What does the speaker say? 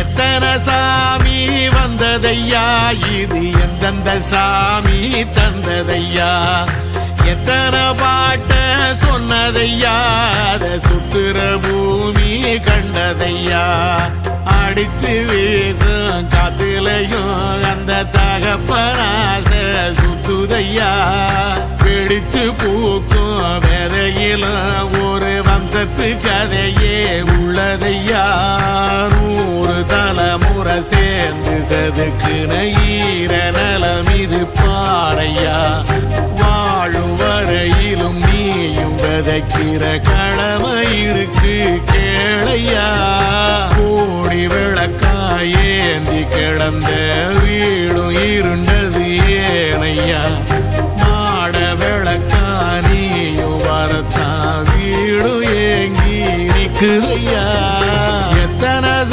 எத்தனை சாமி வந்ததையா, இது எந்தெந்த சாமி தந்ததையா, எத்தனை பாட்ட சொன்னதையா, அத சுத்துற பூமி கண்டதையா, அடிச்சு வீசும் காத்துலையும் அந்த தகப்பனாச சுத்துதையா, பிடிச்சு பூக்கும் வேதையிலும் ஒரு வம்சத்து கதையே உள்ளதையா, 100 தலைமுறை சேர்ந்து செதுக்குன ஈர நலம் இது பாறையா, வாழும் வரையிலும் நீயும் விதைக்கிற கடமை இருக்கு கேளையா, கோடி விளக்காயேந்தி கிடந்த வீடும் இருண்டது ஏனையா, மாட விளக்கா நீயும் வரத்தான் வீடும் ஏங்கி நிக்குதையா.